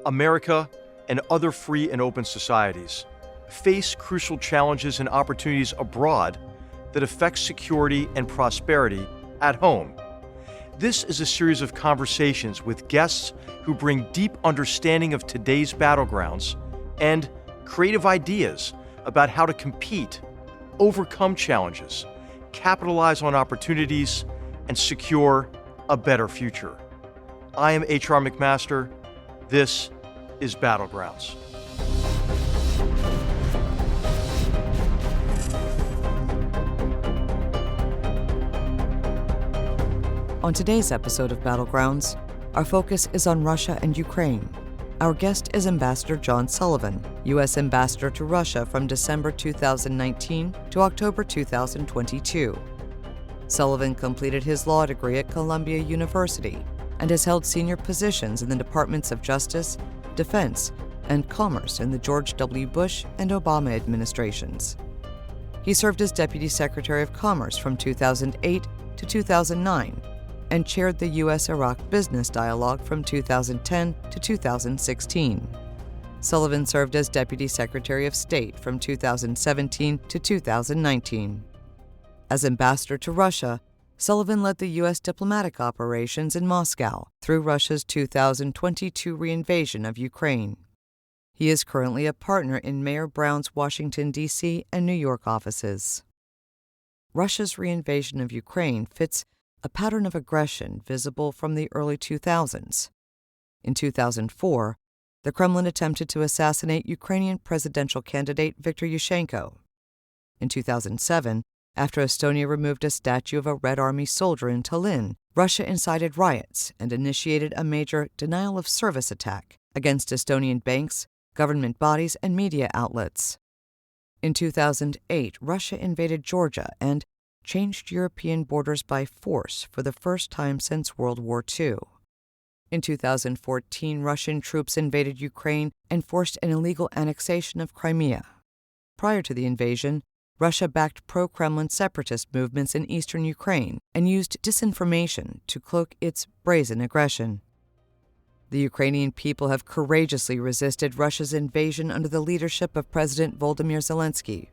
America and other free and open societies face crucial challenges and opportunities abroad that affect security and prosperity at home. This is a series of conversations with guests who bring deep understanding of today's battlegrounds and creative ideas about how to compete, overcome challenges, capitalize on opportunities, and secure a better future. I am HR McMaster. This is Battlegrounds. On today's episode of Battlegrounds, our focus is on Russia and Ukraine. Our guest is Ambassador John Sullivan, US Ambassador to Russia from December 2019 to October 2022. Sullivan completed his law degree at Columbia University and has held senior positions in the Departments of Justice, Defense, and Commerce in the George W. Bush and Obama administrations. He served as Deputy Secretary of Commerce from 2008 to 2009 and chaired the U.S.-Iraq Business Dialogue from 2010 to 2016. Sullivan served as Deputy Secretary of State from 2017 to 2019. As ambassador to Russia, Sullivan led the U.S. diplomatic operations in Moscow through Russia's 2022 reinvasion of Ukraine. He is currently a partner in Mayor Brown's Washington, D.C. and New York offices. Russia's reinvasion of Ukraine fits a pattern of aggression visible from the early 2000s. In 2004, the Kremlin attempted to assassinate Ukrainian presidential candidate Viktor Yushchenko. In 2007, after Estonia removed a statue of a Red Army soldier in Tallinn, Russia incited riots and initiated a major denial-of-service attack against Estonian banks, government bodies, and media outlets. In 2008, Russia invaded Georgia and changed European borders by force for the first time since World War II. In 2014, Russian troops invaded Ukraine and forced an illegal annexation of Crimea. Prior to the invasion, Russia backed pro-Kremlin separatist movements in eastern Ukraine and used disinformation to cloak its brazen aggression. The Ukrainian people have courageously resisted Russia's invasion under the leadership of President Volodymyr Zelensky.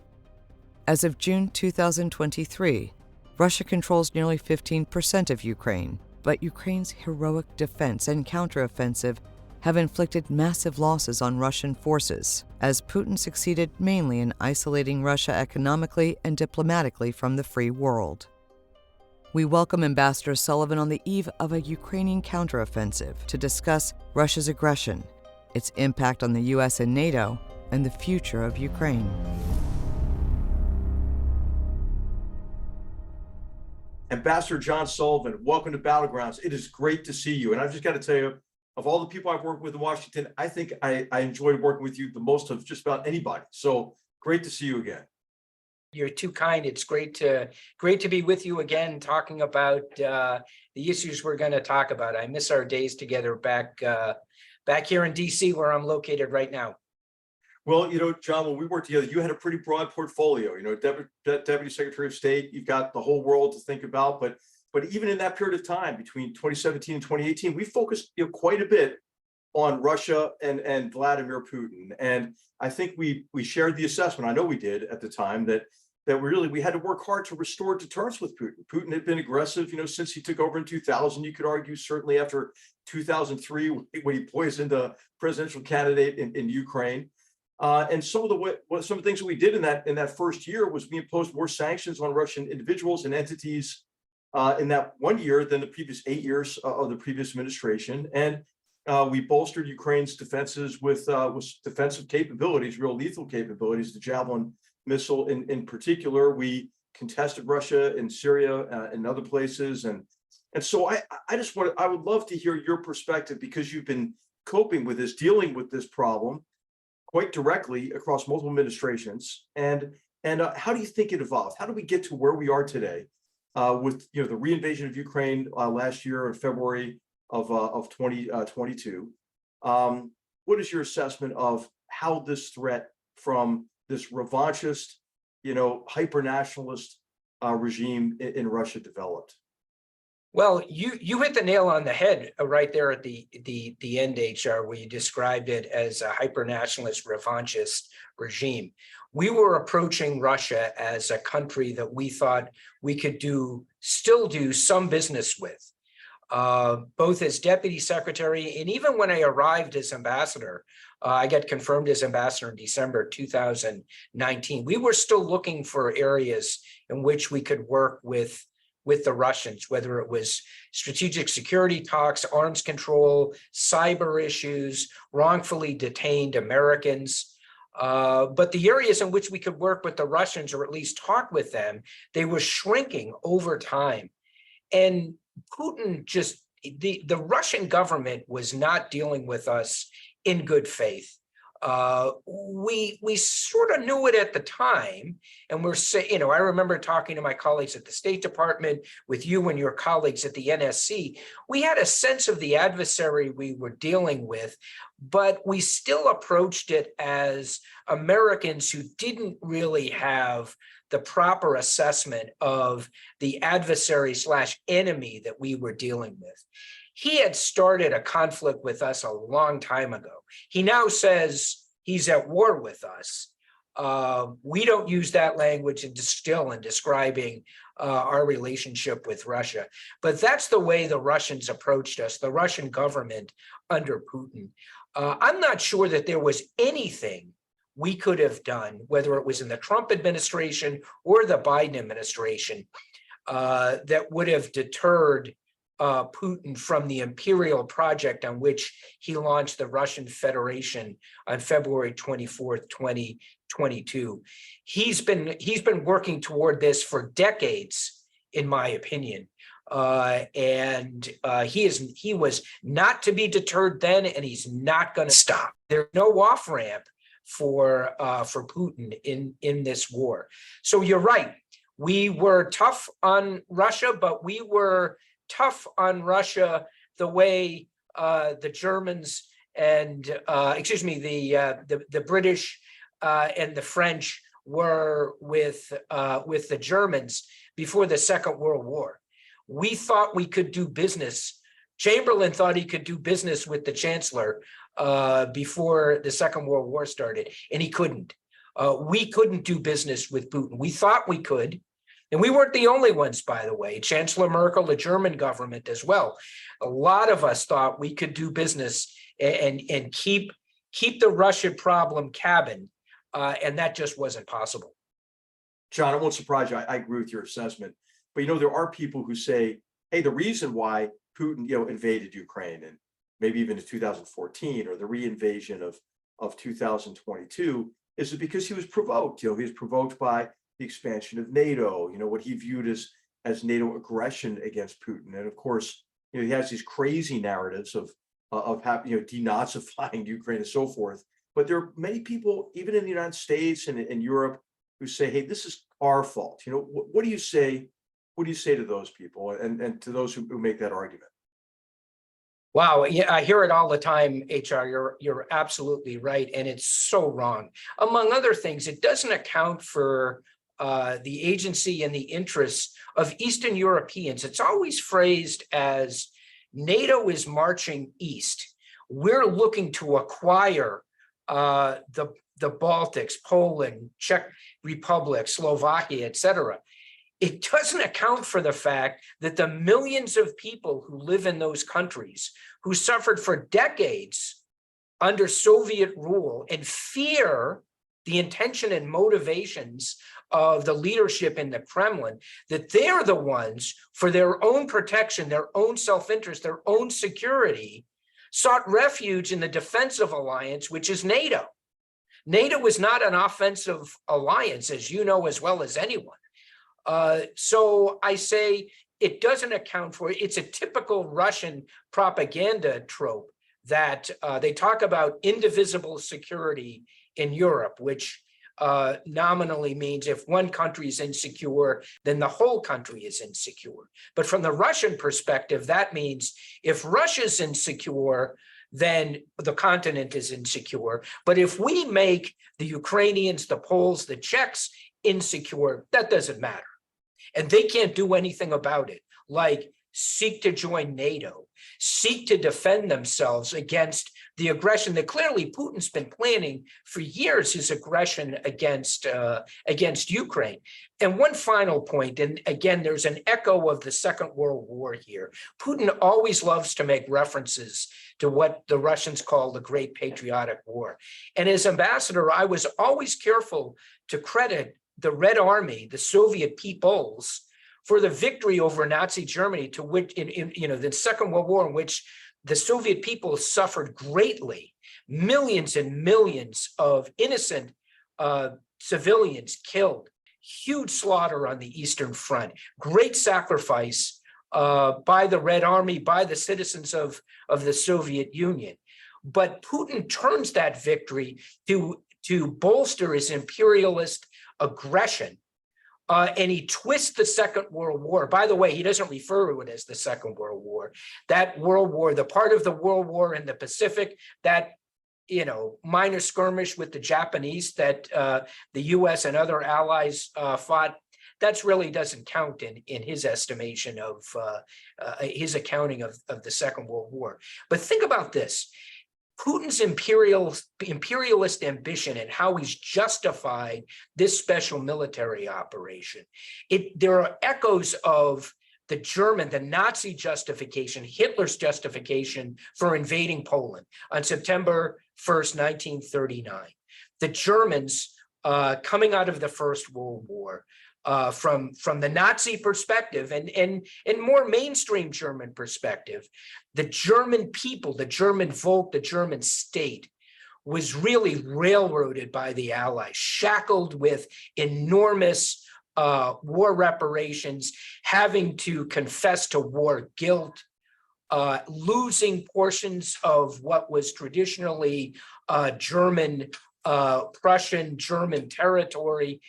As of June 2023, Russia controls nearly 15% of Ukraine, but Ukraine's heroic defense and counteroffensive have inflicted massive losses on Russian forces, as Putin succeeded mainly in isolating Russia economically and diplomatically from the free world. We welcome Ambassador Sullivan on the eve of a Ukrainian counteroffensive to discuss Russia's aggression, its impact on the US and NATO, and the future of Ukraine. Ambassador John Sullivan, welcome to Battlegrounds. It is great to see you. And I've just got to tell you, of all the people I've worked with in Washington, I think I enjoyed working with you the most of just about anybody. So great to see you again. You're too kind. It's great to be with you again, talking about the issues we're going to talk about. I miss our days together back here in DC, where I'm located right now. Well, John, when we worked together, you had a pretty broad portfolio. Deputy Secretary of State, you've got the whole world to think about. But even in that period of time, between 2017 and 2018, we focused quite a bit on Russia and Vladimir Putin. And I think we shared the assessment, I know we did at the time, that we had to work hard to restore deterrence with Putin. Putin had been aggressive, since he took over in 2000. You could argue certainly after 2003, when he poisoned a presidential candidate in Ukraine. And some of the things that we did in that first year was we imposed more sanctions on Russian individuals and entities in that 1 year than the previous 8 years of the previous administration. And we bolstered Ukraine's defenses with defensive capabilities, real lethal capabilities, the Javelin missile in particular. We contested Russia in Syria and other places. And so I would love to hear your perspective, because you've been coping with this, dealing with this problem quite directly across multiple administrations. And how do you think it evolved? How do we get to where we are today with the reinvasion of Ukraine last year in February of 2022? What is your assessment of how this threat from this revanchist, hyper-nationalist regime in Russia developed? Well, you hit the nail on the head right there at the end, HR, where you described it as a hyper-nationalist, revanchist regime. We were approaching Russia as a country that we thought we could still do some business with, both as deputy secretary and even when I arrived as ambassador. I got confirmed as ambassador in December 2019. We were still looking for areas in which we could work with the Russians, whether it was strategic security talks, arms control, cyber issues, wrongfully detained Americans. But the areas in which we could work with the Russians, or at least talk with them, they were shrinking over time. And Putin the Russian government was not dealing with us in good faith. We sort of knew it at the time, and we're saying, I remember talking to my colleagues at the State Department, with you and your colleagues at the NSC. We had a sense of the adversary we were dealing with, but we still approached it as Americans who didn't really have the proper assessment of the adversary / enemy that we were dealing with. He had started a conflict with us a long time ago. He now says he's at war with us. We don't use that language in describing our relationship with Russia. But that's the way the Russians approached us, the Russian government under Putin. I'm not sure that there was anything we could have done, whether it was in the Trump administration or the Biden administration, that would have deterred Putin from the imperial project on which he launched the Russian Federation on February 24th, 2022. He's been working toward this for decades, in my opinion. And he was not to be deterred then, and he's not going to stop. There's no off-ramp for Putin in this war. So you're right. We were tough on Russia, but we were tough on Russia the way the Germans and the British and the French were with the Germans before the Second World War. We thought we could do business. Chamberlain thought he could do business with the Chancellor before the Second World War started, and he couldn't. We couldn't do business with Putin. We thought we could. And we weren't the only ones, by the way. Chancellor Merkel, the German government as well. A lot of us thought we could do business and keep the Russian problem cabined, and that just wasn't possible. John, it won't surprise you. I agree with your assessment. But there are people who say, hey, the reason why Putin invaded Ukraine, and maybe even in 2014, or the reinvasion of 2022, is because he was provoked. He was provoked by the expansion of NATO, what he viewed as NATO aggression against Putin. And of course, he has these crazy narratives of denazifying Ukraine and so forth. But there are many people, even in the United States and in Europe, who say, hey, this is our fault. What do you say? What do you say to those people and to those who make that argument? Wow, yeah, I hear it all the time, HR. You're absolutely right, and it's so wrong. Among other things, it doesn't account for the agency and the interests of Eastern Europeans. It's always phrased as NATO is marching east. We're looking to acquire the Baltics, Poland, Czech Republic, Slovakia, etc. It doesn't account for the fact that the millions of people who live in those countries, who suffered for decades under Soviet rule and fear the intention and motivations of the leadership in the Kremlin, that they're the ones, for their own protection, their own self-interest, their own security, sought refuge in the defensive alliance, which is NATO. NATO was not an offensive alliance, as you know as well as anyone. So I say it doesn't account for it. It's a typical Russian propaganda trope that they talk about indivisible security in Europe, which nominally means if one country is insecure, then the whole country is insecure. But from the Russian perspective, that means if Russia's insecure, then the continent is insecure. But if we make the Ukrainians, the Poles, the Czechs insecure, that doesn't matter. And they can't do anything about it, like seek to join NATO, seek to defend themselves against the aggression that clearly Putin's been planning for years, his aggression against Ukraine. And one final point, and again, there's an echo of the Second World War here. Putin always loves to make references to what the Russians call the Great Patriotic War. And as ambassador, I was always careful to credit the Red Army, the Soviet peoples, for the victory over Nazi Germany, to which in the Second World War, in which the Soviet people suffered greatly, millions and millions of innocent civilians killed, huge slaughter on the Eastern Front, great sacrifice by the Red Army, by the citizens of the Soviet Union. But Putin turns that victory to bolster his imperialist aggression. And he twists the Second World War. By the way, he doesn't refer to it as the Second World War. That World War, the part of the World War in the Pacific, that minor skirmish with the Japanese that the US and other allies fought, that really doesn't count in his estimation of his accounting of the Second World War. But think about this. Putin's imperialist ambition and how he's justified this special military operation. There are echoes of the Nazi justification, Hitler's justification for invading Poland on September 1st, 1939. The Germans coming out of the First World War, from the Nazi perspective and more mainstream German perspective, the German people, the German Volk, the German state was really railroaded by the Allies, shackled with enormous war reparations, having to confess to war guilt, losing portions of what was traditionally German, Prussian, German territory.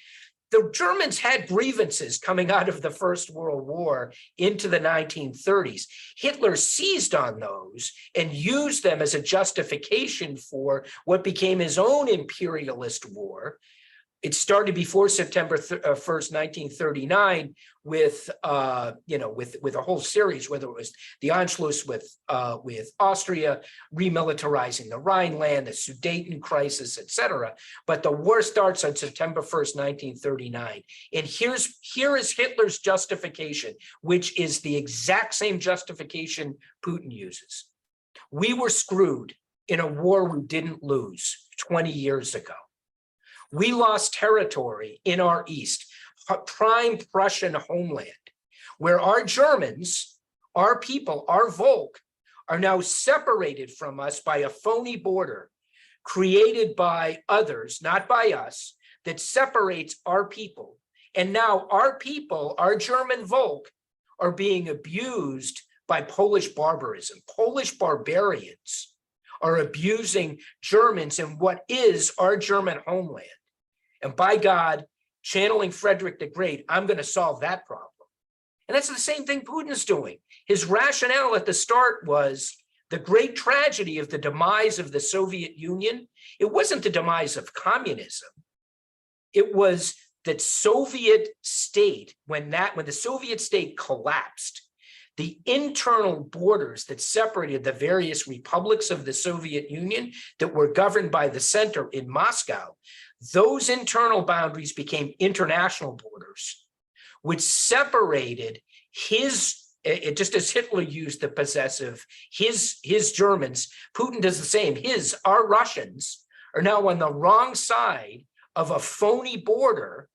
The Germans had grievances coming out of the First World War into the 1930s. Hitler seized on those and used them as a justification for what became his own imperialist war. It started before September 1st, 1939, with a whole series, whether it was the Anschluss with Austria, remilitarizing the Rhineland, the Sudeten crisis, etc. But the war starts on September 1st, 1939. And here is Hitler's justification, which is the exact same justification Putin uses. We were screwed in a war we didn't lose 20 years ago. We lost territory in our east, prime Prussian homeland, where our Germans, our people, our Volk, are now separated from us by a phony border created by others, not by us, that separates our people. And now our people, our German Volk, are being abused by Polish barbarism. Polish barbarians are abusing Germans in what is our German homeland. And by God, channeling Frederick the Great, I'm going to solve that problem. And that's the same thing Putin's doing. His rationale at the start was the great tragedy of the demise of the Soviet Union. It wasn't the demise of communism. It was that Soviet state, when the Soviet state collapsed, the internal borders that separated the various republics of the Soviet Union that were governed by the center in Moscow, those internal boundaries became international borders, which separated just as Hitler used the possessive, his Germans, Putin does the same. Our Russians are now on the wrong side of a phony border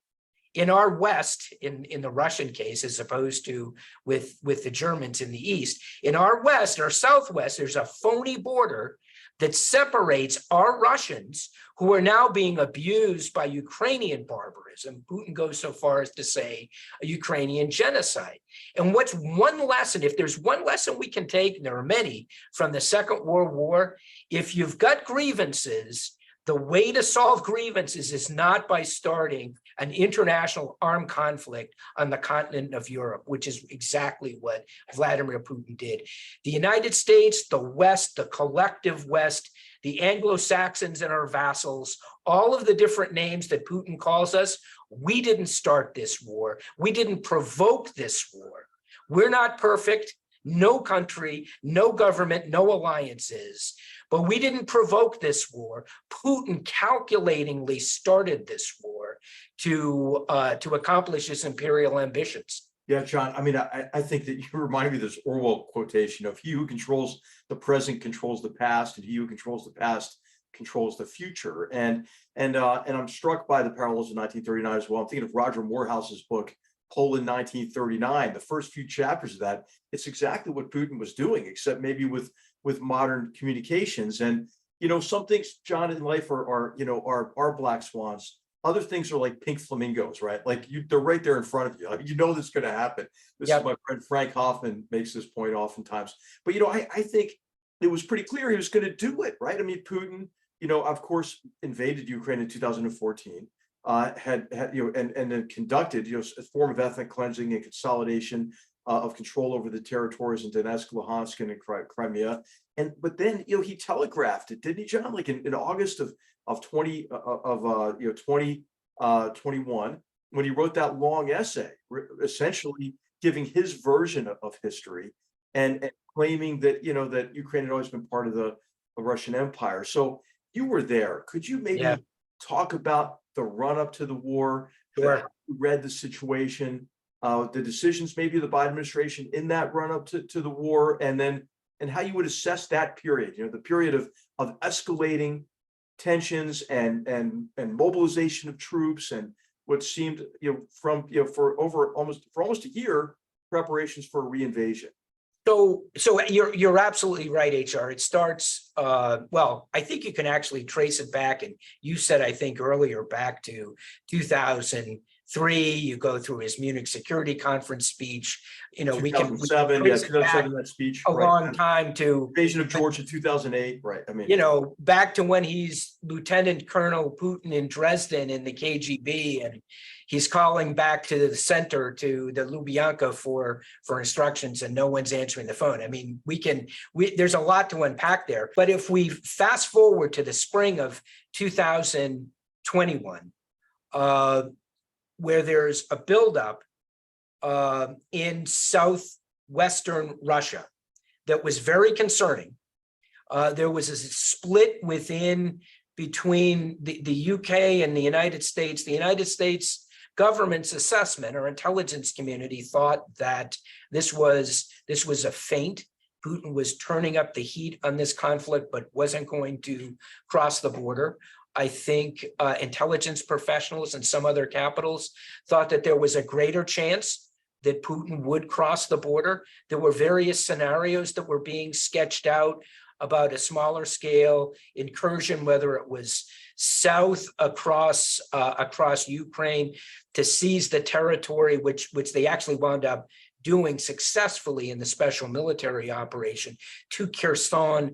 in our west, in the Russian case, as opposed to with the Germans in the east. In our west, our southwest, there's a phony border that separates our Russians, who are now being abused by Ukrainian barbarism. Putin goes so far as to say a Ukrainian genocide. And what's one lesson, if there's one lesson we can take, and there are many, from the Second World War, if you've got grievances, the way to solve grievances is not by starting an international armed conflict on the continent of Europe, which is exactly what Vladimir Putin did. The United States, the West, the collective West, the Anglo-Saxons and our vassals, all of the different names that Putin calls us, we didn't start this war. We didn't provoke this war. We're not perfect. no country, no government, no alliances. But we didn't provoke this war. Putin calculatingly started this war to accomplish his imperial ambitions. Yeah, John, I mean, I think that you remind me of this Orwell quotation of he who controls the present controls the past, and he who controls the past controls the future. And I'm struck by the parallels of 1939 as well. I'm thinking of Roger Morehouse's book, Poland 1939. The first few chapters of that, it's exactly what Putin was doing, except maybe with modern communications. And, you know, some things, John, in life are black swans. Other things are like pink flamingos, right? Like they're right there in front of you. I mean, you know this is going to happen. This is my friend Frank Hoffman makes this point oftentimes. But, you know, I think it was pretty clear he was going to do it, right? I mean, Putin, you know, of course, invaded Ukraine in 2014, had you know, and then conducted, you know, a form of ethnic cleansing and consolidation of control over the territories in Donetsk, Luhansk, and in Crimea. But then, you know, he telegraphed it, didn't he, John? Like in August of 2021, when he wrote that long essay, essentially giving his version of history and claiming that, you know, that Ukraine had always been part of the Russian Empire. So you were there. Could you maybe talk about the run up to the war? Sure. You read the situation, the decisions maybe of the Biden administration in that run up to the war, and how you would assess that period, you know, the period of escalating tensions and mobilization of troops, and what seemed, you know, from, you know, for almost a year, preparations for a reinvasion. So you're absolutely right, HR. It starts, well, I think you can actually trace it back, and you said, I think earlier, back to 2003. You go through his Munich Security Conference speech. You know, we can 2007, that speech, a long time to invasion of Georgia, 2008, right? I mean, you know, back to when he's Lieutenant Colonel Putin in Dresden in the KGB, and he's calling back to the center, to the Lubyanka for instructions, and no one's answering the phone. I mean, there's a lot to unpack there. But if we fast forward to the spring of 2021, where there's a buildup in southwestern Russia that was very concerning. There was a split between the UK and the United States. The United States government's assessment, or intelligence community, thought that this was a feint. Putin was turning up the heat on this conflict, but wasn't going to cross the border. I think intelligence professionals in some other capitals thought that there was a greater chance that Putin would cross the border. There were various scenarios that were being sketched out about a smaller scale incursion, whether it was south across Ukraine to seize the territory, which they actually wound up doing successfully in the special military operation, to Kherson,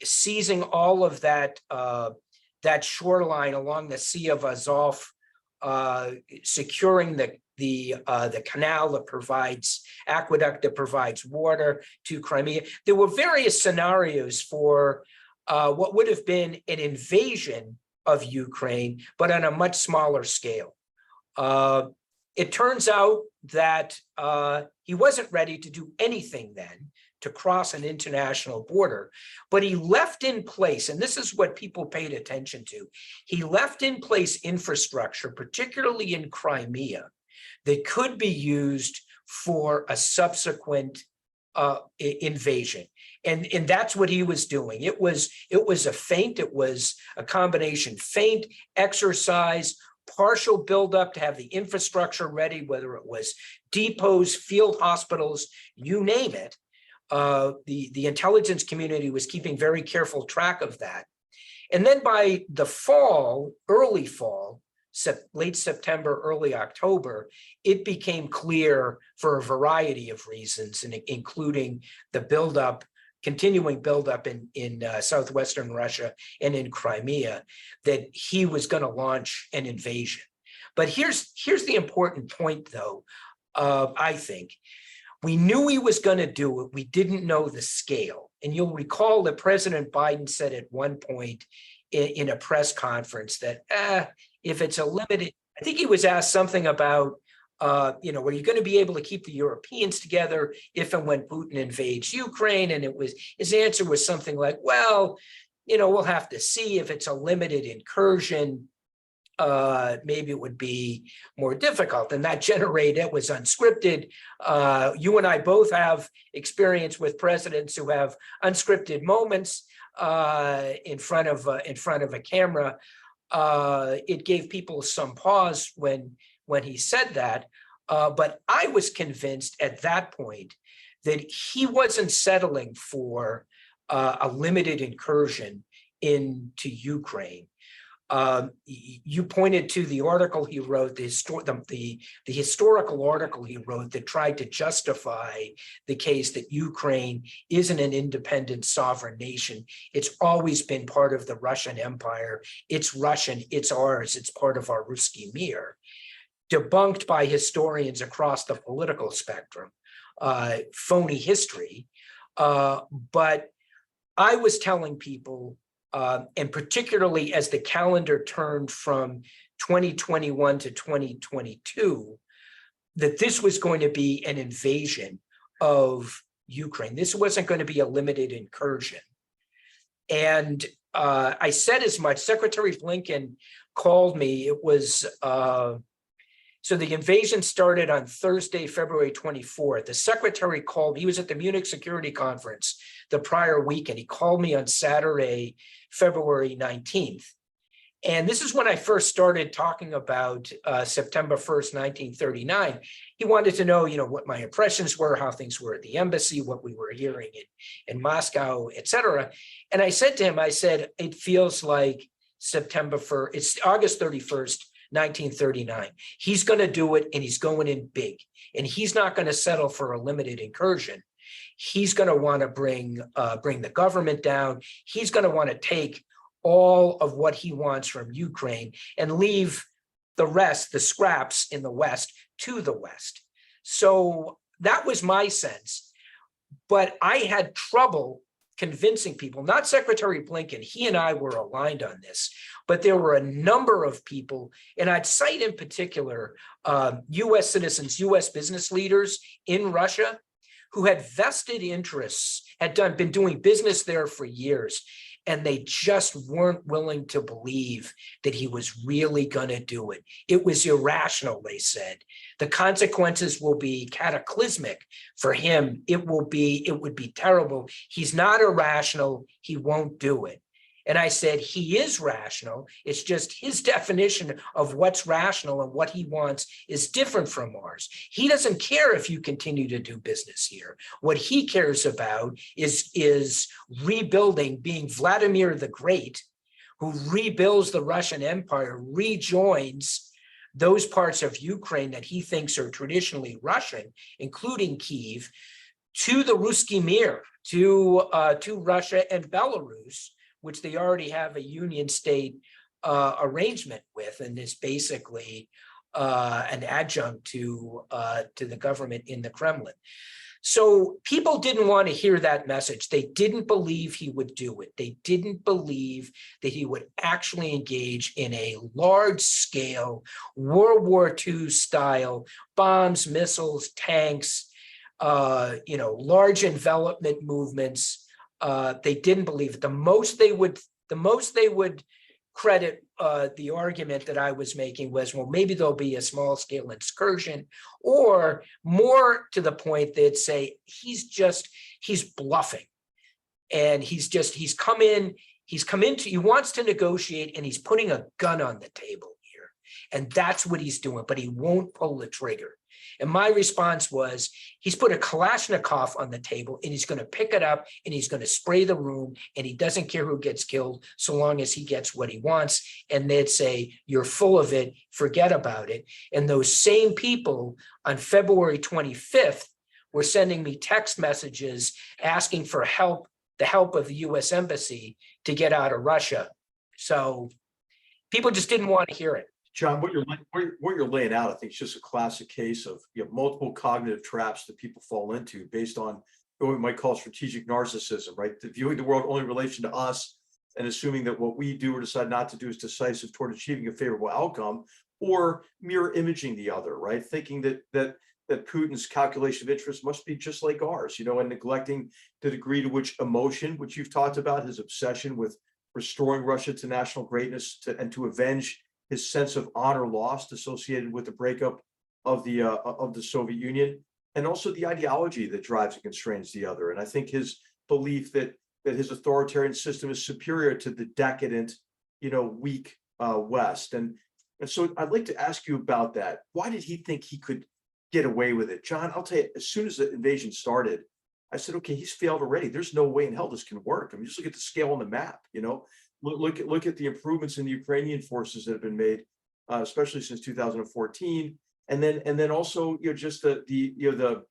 seizing all of that shoreline along the Sea of Azov, securing the canal that provides aqueduct that provides water to Crimea. There were various scenarios for what would have been an invasion of Ukraine, but on a much smaller scale. It turns out that he wasn't ready to do anything then to cross an international border, but he left in place, and this is what people paid attention to, he left in place infrastructure, particularly in Crimea, that could be used for a subsequent invasion. And that's what he was doing. It was a feint. It was a combination feint, exercise, partial buildup to have the infrastructure ready, whether it was depots, field hospitals, you name it. The intelligence community was keeping very careful track of that. And then by the fall, early fall, late September, early October, it became clear for a variety of reasons, and including the continuing buildup in southwestern Russia and in Crimea, that he was going to launch an invasion. But here's the important point, though. I think we knew he was going to do it. We didn't know the scale. And you'll recall that President Biden said at one point in a press conference that if it's a limited, I think he was asked something about Were you going to be able to keep the Europeans together if and when Putin invades Ukraine? And his answer was something like, well, we'll have to see. If it's a limited incursion, maybe it would be more difficult. And it was unscripted. You and I both have experience with presidents who have unscripted moments in front of a camera. It gave people some pause when he said that, but I was convinced at that point that he wasn't settling for a limited incursion into Ukraine. You pointed to the article he wrote, the historical article he wrote that tried to justify the case that Ukraine isn't an independent sovereign nation. It's always been part of the Russian Empire. It's Russian, it's ours, it's part of our Ruski Mir. Debunked by historians across the political spectrum, phony history. But I was telling people, and particularly as the calendar turned from 2021 to 2022, that this was going to be an invasion of Ukraine. This wasn't going to be a limited incursion. And I said as much. Secretary Blinken called me. It was, so the invasion started on Thursday, February 24th. The secretary called, he was at the Munich Security Conference the prior week, and he called me on Saturday, February 19th. And this is when I first started talking about September 1st, 1939. He wanted to know, what my impressions were, how things were at the embassy, what we were hearing in Moscow, et cetera. And I said to him, it feels like September 1st, it's August 31st, 1939. He's going to do it, and he's going in big, and he's not going to settle for a limited incursion. He's going to want to bring the government down. He's going to want to take all of what he wants from Ukraine and leave the rest, the scraps in the West, to the West. So that was my sense. But I had trouble convincing people, not Secretary Blinken, he and I were aligned on this, but there were a number of people, and I'd cite in particular US citizens, US business leaders in Russia who had vested interests, been doing business there for years, and they just weren't willing to believe that he was really going to do it. It was irrational, they said. The consequences will be cataclysmic for him. It would be terrible. He's not irrational. He won't do it. And I said, he is rational. It's just his definition of what's rational and what he wants is different from ours. He doesn't care if you continue to do business here. What he cares about is rebuilding, being Vladimir the Great, who rebuilds the Russian Empire, rejoins those parts of Ukraine that he thinks are traditionally Russian, including Kyiv, to the Ruski Mir, to Russia and Belarus, which they already have a union state arrangement with, and is basically an adjunct to the government in the Kremlin. So people didn't want to hear that message. They didn't believe he would do it. They didn't believe that he would actually engage in a large-scale World War II style bombs, missiles, tanks, large envelopment movements. They didn't believe it. The most they would credit the argument that I was making was, well, maybe there'll be a small scale excursion, or more to the point, they'd say he's bluffing, and he wants to negotiate, and he's putting a gun on the table here, and that's what he's doing, but he won't pull the trigger. And my response was, he's put a Kalashnikov on the table, and he's going to pick it up, and he's going to spray the room, and he doesn't care who gets killed so long as he gets what he wants. And they'd say, you're full of it, forget about it. And those same people on February 25th were sending me text messages asking for help, the help of the US Embassy to get out of Russia. So people just didn't want to hear it. John, what you're laying out, I think, is just a classic case of multiple cognitive traps that people fall into based on what we might call strategic narcissism, right? Viewing the world only in relation to us, and assuming that what we do or decide not to do is decisive toward achieving a favorable outcome, or mirror imaging the other, right? Thinking that Putin's calculation of interest must be just like ours, and neglecting the degree to which emotion, which you've talked about, his obsession with restoring Russia to national greatness and to avenge his sense of honor lost associated with the breakup of the Soviet Union, and also the ideology that drives and constrains the other. And I think his belief that his authoritarian system is superior to the decadent, weak West. And so I'd like to ask you about that. Why did he think he could get away with it? John, I'll tell you, as soon as the invasion started, I said, okay, he's failed already. There's no way in hell this can work. I mean, just look at the scale on the map, look at the improvements in the Ukrainian forces that have been made, especially since 2014. And then also, just the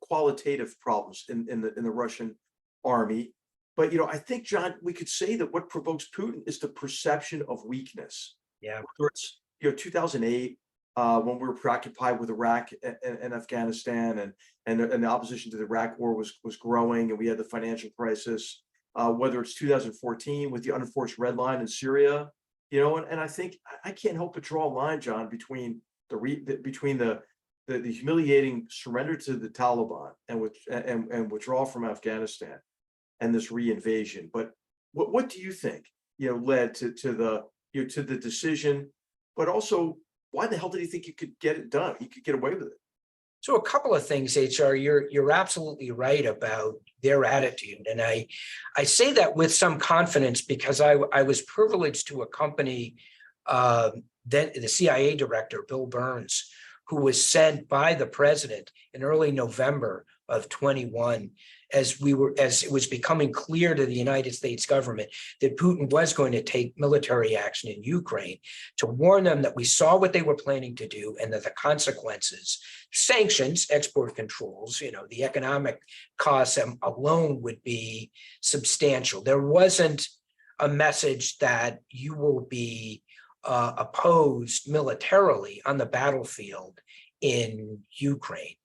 qualitative problems in the Russian army. But, I think, John, we could say that what provokes Putin is the perception of weakness. Yeah. Whether it's, 2008, when we were preoccupied with Iraq and Afghanistan, and the opposition to the Iraq war was growing, and we had the financial crisis, whether it's 2014 with the unenforced red line in Syria, and I think I can't help but draw a line, John, between the humiliating surrender to the Taliban and withdrawal from Afghanistan and this reinvasion. But what do you think, led to the decision, but also why the hell did he think he could get it done? He could get away with it. So a couple of things, HR, you're absolutely right about their attitude. And I say that with some confidence because I was privileged to accompany then the CIA director, Bill Burns, who was sent by the president in early November of 21, as it was becoming clear to the United States government that Putin was going to take military action in Ukraine, to warn them that we saw what they were planning to do and that the consequences, sanctions, export controls, the economic costs alone would be substantial. There wasn't a message that you will be opposed militarily on the battlefield in Ukraine.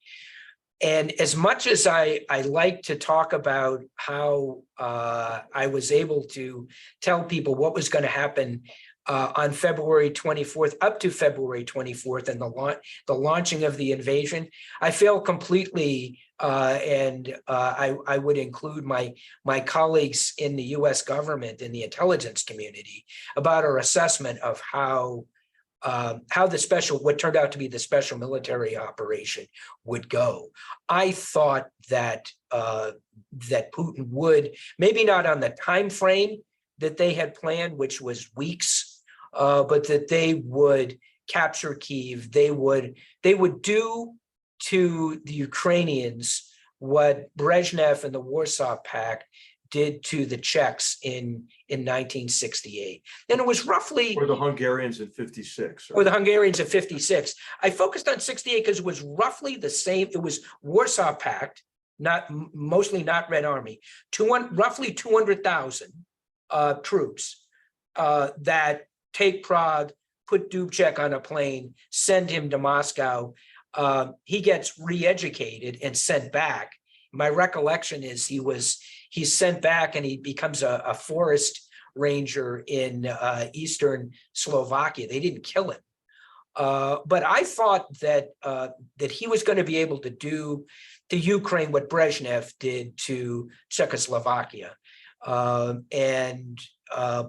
And as much as I like to talk about how I was able to tell people what was going to happen on February 24th, up to February 24th, and the launching of the invasion, I fail completely. And I would include my colleagues in the US government, in the intelligence community, about our assessment of how what turned out to be the special military operation would go. I thought that that Putin would, maybe not on the time frame that they had planned, which was weeks, but that they would capture Kyiv. They would do to the Ukrainians what Brezhnev and the Warsaw Pact did to the Czechs in 1968. And it was roughly— Or the Hungarians in 56. Right? Or the Hungarians in 56. I focused on 68 because it was roughly the same. It was Warsaw Pact, mostly not Red Army, roughly 200,000 troops that take Prague, put Dubček on a plane, send him to Moscow. He gets re-educated and sent back. My recollection is he's sent back and he becomes a forest ranger in eastern Slovakia. They didn't kill him. But I thought that he was going to be able to do to Ukraine what Brezhnev did to Czechoslovakia. And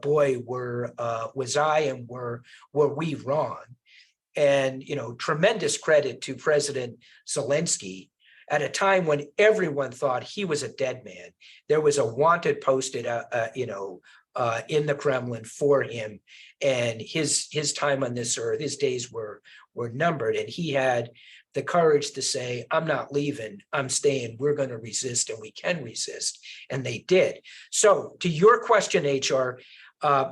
boy, was I and were we wrong. And, tremendous credit to President Zelensky. At a time when everyone thought he was a dead man, there was a wanted posted, in the Kremlin for him, and his time on this earth, his days were numbered, and he had the courage to say, "I'm not leaving, I'm staying. We're going to resist, and we can resist," and they did. So, to your question, HR,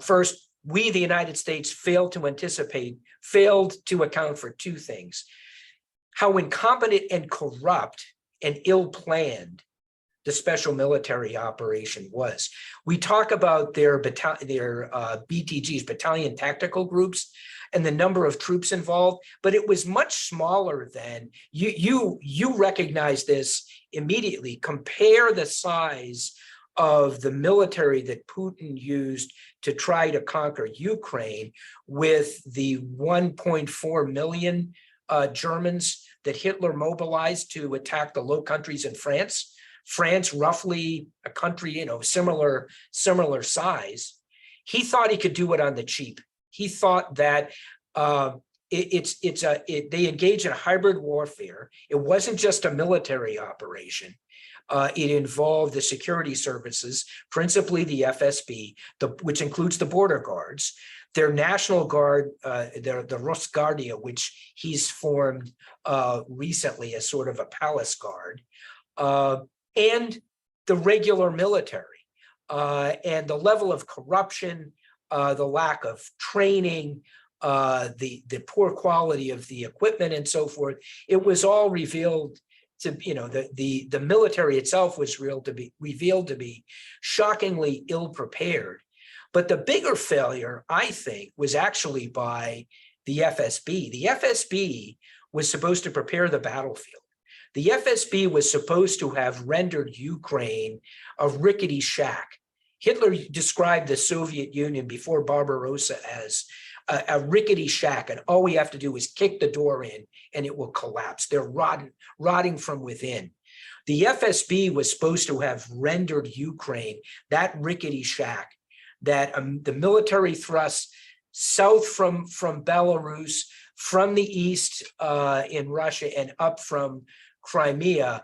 first, we, the United States, failed to account for two things: how incompetent and corrupt and ill-planned the special military operation was. We talk about their BTGs, battalion tactical groups, and the number of troops involved, but it was much smaller than you recognize this immediately. Compare the size of the military that Putin used to try to conquer Ukraine with the 1.4 million Germans that Hitler mobilized to attack the Low Countries in France. France, roughly a country, similar size. He thought he could do it on the cheap. He thought that they engaged in a hybrid warfare. It wasn't just a military operation. It involved the security services, principally the FSB, which includes the border guards, their National Guard, the Rosguardia, which he's formed recently as sort of a palace guard, and the regular military. And the level of corruption, the lack of training, the poor quality of the equipment and so forth, it was all revealed to, the military itself was revealed to be shockingly ill prepared. But the bigger failure, I think, was actually by the FSB. The FSB was supposed to prepare the battlefield. The FSB was supposed to have rendered Ukraine a rickety shack. Hitler described the Soviet Union before Barbarossa as a rickety shack, and all we have to do is kick the door in and it will collapse. They're rotting from within. The FSB was supposed to have rendered Ukraine that rickety shack, that the military thrust south from Belarus, from the east in Russia, and up from Crimea,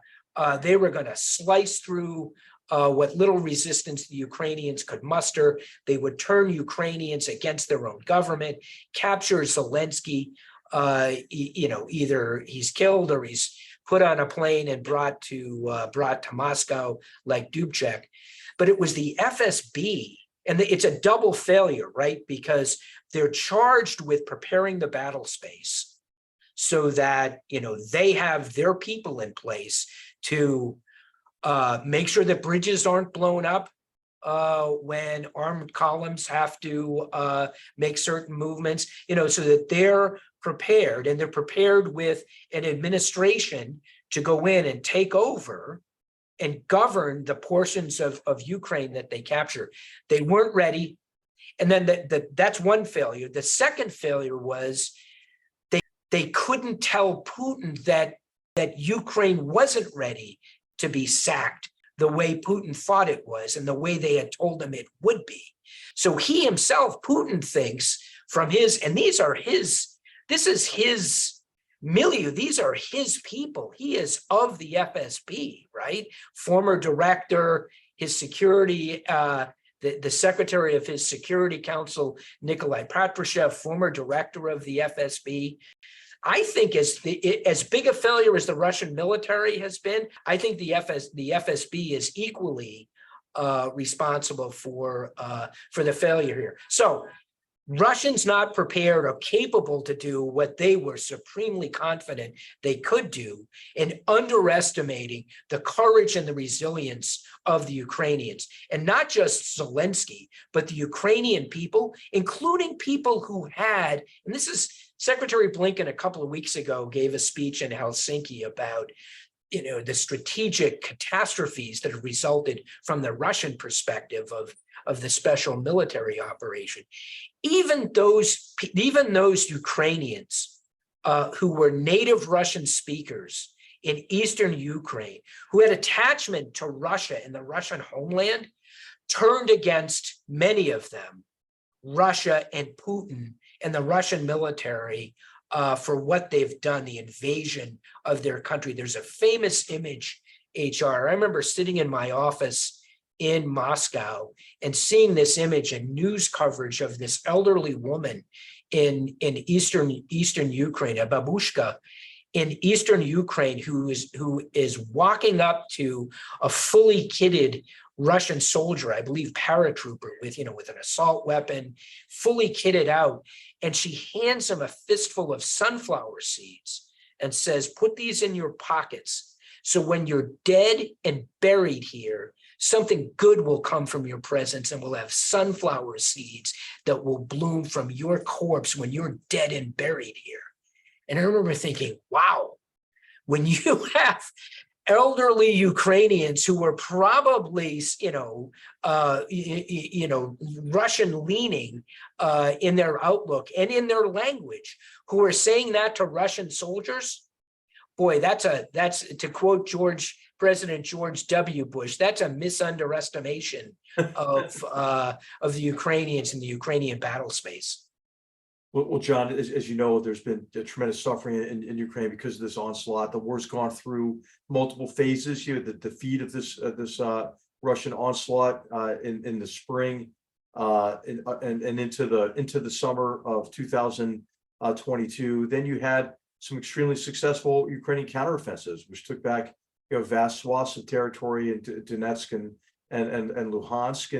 they were going to slice through what little resistance the Ukrainians could muster. They would turn Ukrainians against their own government, capture Zelensky, either he's killed or he's put on a plane and brought to Moscow like Dubček. But it was the FSB, and it's a double failure, right? Because they're charged with preparing the battle space so that, they have their people in place to make sure that bridges aren't blown up when armed columns have to make certain movements, so that they're prepared, and they're prepared with an administration to go in and take over and govern the portions of Ukraine that they capture. They weren't ready. And then that's one failure. The second failure was they couldn't tell Putin that Ukraine wasn't ready to be sacked the way Putin thought it was and the way they had told him it would be. So he himself, Putin, thinks from this is his milieu, these are his people. He is of the FSB, right? Former director, his security, the secretary of his Security Council, Nikolai Patrushev, former director of the FSB. I think as big a failure as the Russian military has been, I think the FSB is equally responsible for the failure here. So Russians not prepared or capable to do what they were supremely confident they could do, and underestimating the courage and the resilience of the Ukrainians, and not just Zelensky, but the Ukrainian people, including people who had, and this is Secretary Blinken a couple of weeks ago gave a speech in Helsinki about, the strategic catastrophes that have resulted from the Russian perspective of the special military operation. Even those Ukrainians who were native Russian speakers in Eastern Ukraine, who had attachment to Russia and the Russian homeland, turned against, many of them, Russia and Putin and the Russian military for what they've done, the invasion of their country. There's a famous image, HR. I remember sitting in my office in Moscow and seeing this image and news coverage of this elderly woman in eastern Ukraine, a babushka in eastern Ukraine, who is walking up to a fully kitted Russian soldier, I believe paratrooper, with an assault weapon, fully kitted out, and she hands him a fistful of sunflower seeds and says, "Put these in your pockets, so when you're dead and buried here, something good will come from your presence, and we'll have sunflower seeds that will bloom from your corpse when you're dead and buried here." And I remember thinking, wow, when you have elderly Ukrainians who were probably, Russian leaning in their outlook and in their language, who were saying that to Russian soldiers. Boy, that's to quote President George W. Bush, that's a misunderestimation of the Ukrainians in the Ukrainian battle space. Well, John, as you know, there's been a tremendous suffering in Ukraine because of this onslaught. The war's gone through multiple phases. You know, the defeat of this Russian onslaught in the spring and into the summer of 2022. Then you had some extremely successful Ukrainian counteroffensives, which took back vast swaths of territory in Donetsk and Luhansk,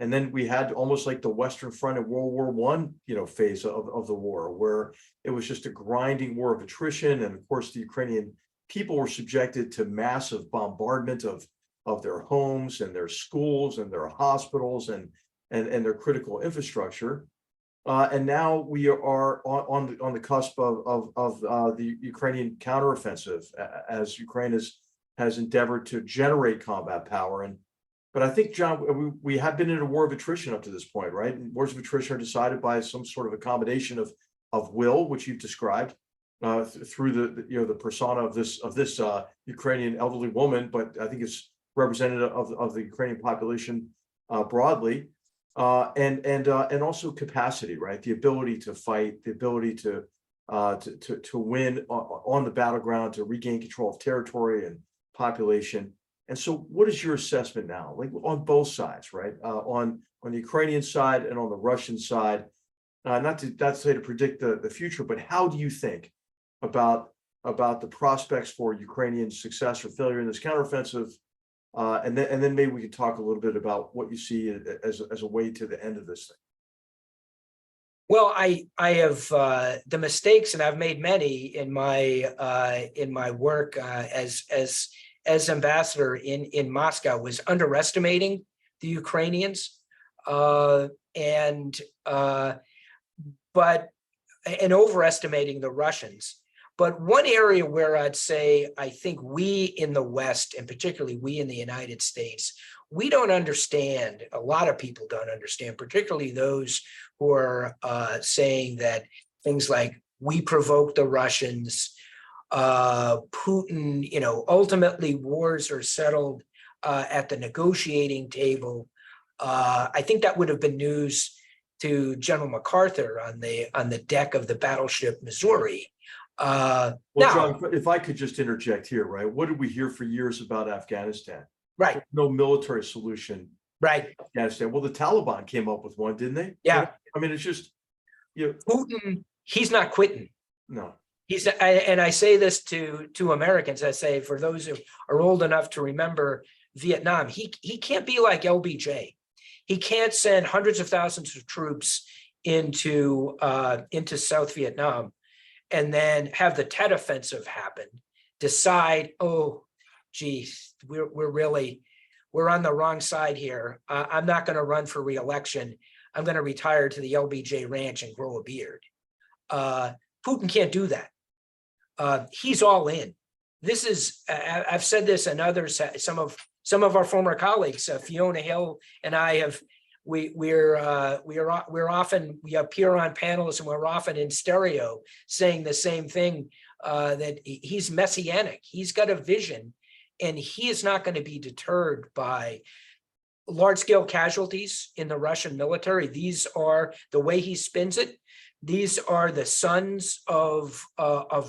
and then we had almost like the Western Front in World War I, phase of the war, where it was just a grinding war of attrition. And of course, the Ukrainian people were subjected to massive bombardment of their homes and their schools and their hospitals and their critical infrastructure. And now we are on the cusp of the Ukrainian counteroffensive, as Ukraine has endeavored to generate combat power. But I think, John, we have been in a war of attrition up to this point, right? And wars of attrition are decided by some sort of a combination of will, which you've described through the persona of this Ukrainian elderly woman, but I think it's representative of the Ukrainian population broadly, and also capacity, right? The ability to fight, the ability to win on the battleground, to regain control of territory and population. And so what is your assessment now, like on both sides, right? On the Ukrainian side and on the Russian side, not to say to predict the future, but how do you think about the prospects for Ukrainian success or failure in this counteroffensive? And then maybe we could talk a little bit about what you see as a way to the end of this thing. Well, I have the mistakes, and I've made many in my work as ambassador in Moscow, was underestimating the Ukrainians but overestimating the Russians. But one area where I'd say I think we in the West, and particularly we in the United States, we don't understand, a lot of people don't understand, particularly those who are saying that things like we provoked the Russians, Putin, ultimately wars are settled at the negotiating table. I think that would have been news to General MacArthur on the deck of the battleship Missouri. Well, now, John, if I could just interject here, right? What did we hear for years about Afghanistan? Right. No military solution. Right. Afghanistan. Well, the Taliban came up with one, didn't they? Yeah. I mean, it's just, Putin, he's not quitting. No. And I say this to Americans. I say, for those who are old enough to remember Vietnam, he can't be like LBJ. He can't send hundreds of thousands of troops into South Vietnam and then have the Tet Offensive happen, decide, oh, geez, we're on the wrong side here. I'm not going to run for re-election. I'm going to retire to the LBJ ranch and grow a beard. Putin can't do that. He's all in. This is, I've said this, and others, some of our former colleagues, Fiona Hill and I we appear on panels, and we're often in stereo saying the same thing, that he's messianic. He's got a vision, and he is not going to be deterred by large-scale casualties in the Russian military. These are, the way he spins it, these are the sons of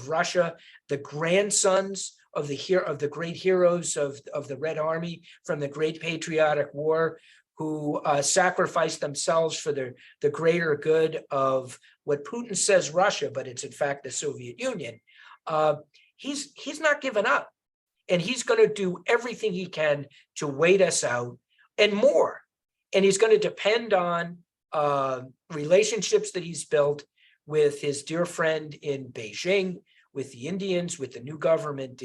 Russia, the grandsons of the great heroes of the Red Army from the Great Patriotic War, who sacrificed themselves for the greater good of what Putin says Russia, but it's in fact the Soviet Union. He's not giving up, and he's going to do everything he can to wait us out and more. And he's going to depend on relationships that he's built with his dear friend in Beijing, with the Indians, with the new government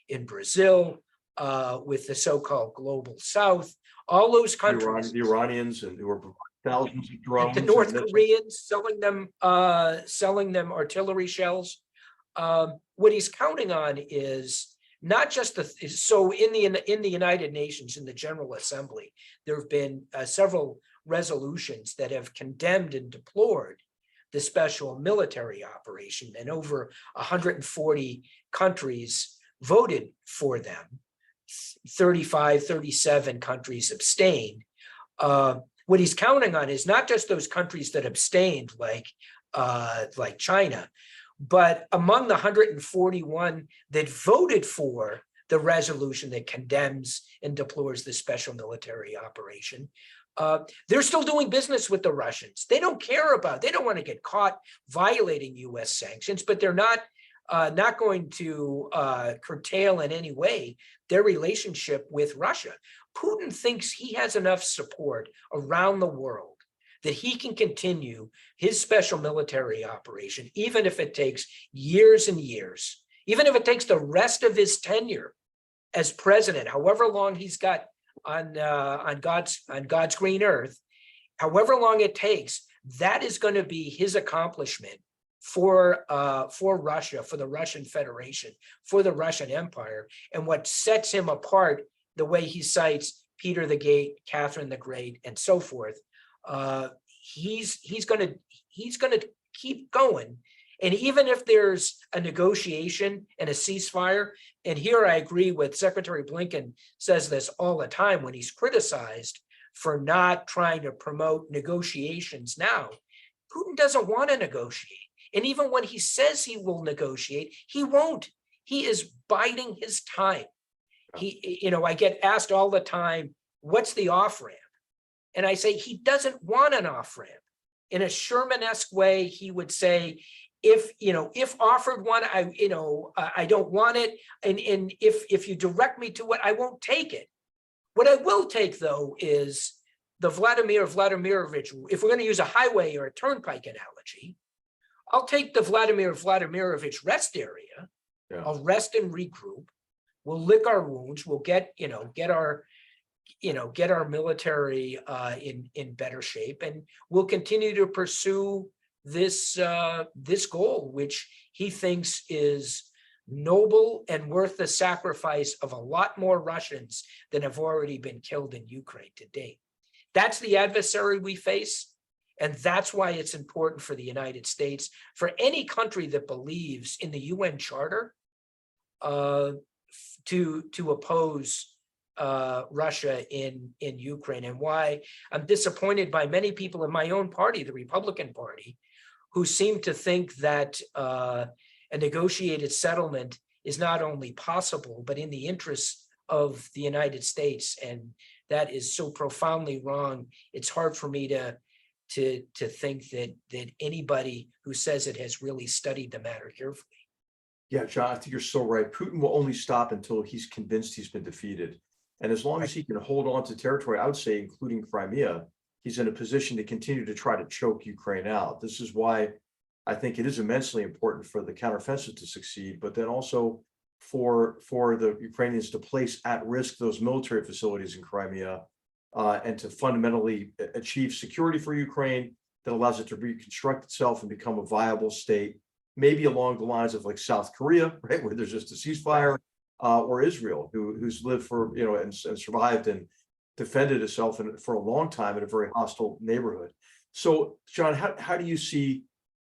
in Brazil, with the so-called global South, all those countries. The Iranians, and there were thousands of drones. The North Koreans selling them artillery shells. What he's counting on is not just so in the United Nations, in the General Assembly, there have been several resolutions that have condemned and deplored the special military operation, and over 140 countries voted for them. 37 countries abstained. What he's counting on is not just those countries that abstained, like China, but among the 141 that voted for the resolution that condemns and deplores the special military operation, they're still doing business with the Russians. They don't want to get caught violating US sanctions, but they're not going to curtail in any way their relationship with Russia. Putin thinks he has enough support around the world that he can continue his special military operation, even if it takes years and years, even if it takes the rest of his tenure as president, however long he's got on God's green earth, however long it takes. That is going to be his accomplishment for Russia, for the Russian Federation, for the Russian Empire. And what sets him apart, the way he cites Peter the Great, Catherine the Great, and so forth, he's going to keep going. And even if there's a negotiation and a ceasefire, and here I agree with Secretary Blinken says this all the time when he's criticized for not trying to promote negotiations now, Putin doesn't want to negotiate. And even when he says he will negotiate, he won't. He is biding his time. I get asked all the time, what's the off ramp? And I say, he doesn't want an off ramp. In a Sherman-esque way, he would say, if offered one, I don't want it. And if you direct me to it, I won't take it. What I will take, though, is the Vladimir Vladimirovich, if we're going to use a highway or a turnpike analogy, I'll take the Vladimir Vladimirovich rest area. Yeah. I'll rest and regroup. We'll lick our wounds. We'll get our military in better shape, and we'll continue to pursue this goal, which he thinks is noble and worth the sacrifice of a lot more Russians than have already been killed in Ukraine to date. That's the adversary we face. And that's why it's important for the United States, for any country that believes in the UN Charter, to oppose Russia in Ukraine, and why I'm disappointed by many people in my own party, the Republican Party, who seem to think that a negotiated settlement is not only possible, but in the interests of the United States. And that is so profoundly wrong. It's hard for me to think that anybody who says it has really studied the matter carefully. Yeah, John, I think you're so right. Putin will only stop until he's convinced he's been defeated. And as long as he can hold on to territory, I would say, including Crimea, he's in a position to continue to try to choke Ukraine out. This is why I think it is immensely important for the counteroffensive to succeed, but then also for the Ukrainians to place at risk those military facilities in Crimea, and to fundamentally achieve security for Ukraine that allows it to reconstruct itself and become a viable state, maybe along the lines of like South Korea, right, where there's just a ceasefire, or Israel, who's lived for, and survived and defended itself for a long time in a very hostile neighborhood. So, John, how do you see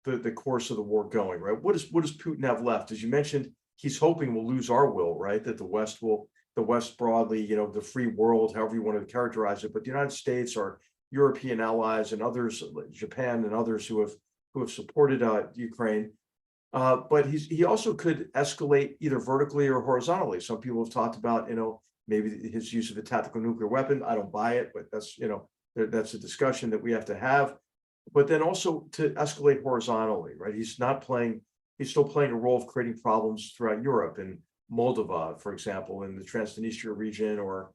the course of the war going, right? What does Putin have left? As you mentioned, he's hoping we'll lose our will, right? That the West broadly, the free world, however you want to characterize it, but the United States, our European allies and others, Japan and others who have supported Ukraine. But he also could escalate either vertically or horizontally. Some people have talked about, maybe his use of a tactical nuclear weapon. I don't buy it, but that's a discussion that we have to have. But then also to escalate horizontally, right? He's still playing a role of creating problems throughout Europe, and Moldova, for example, in the Transnistria region, or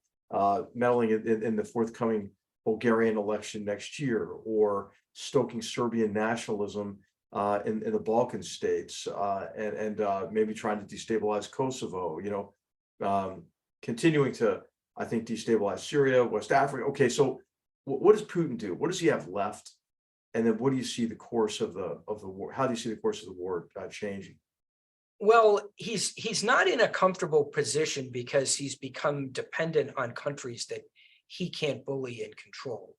meddling in the forthcoming Bulgarian election next year, or stoking Serbian nationalism in the Balkan states, and maybe trying to destabilize Kosovo, continuing to, I think, destabilize Syria, West Africa. Okay, so what does Putin do? What does he have left? And then what do you see the course of the war? How do you see the course of the war changing? Well, he's not in a comfortable position because he's become dependent on countries that he can't bully and control.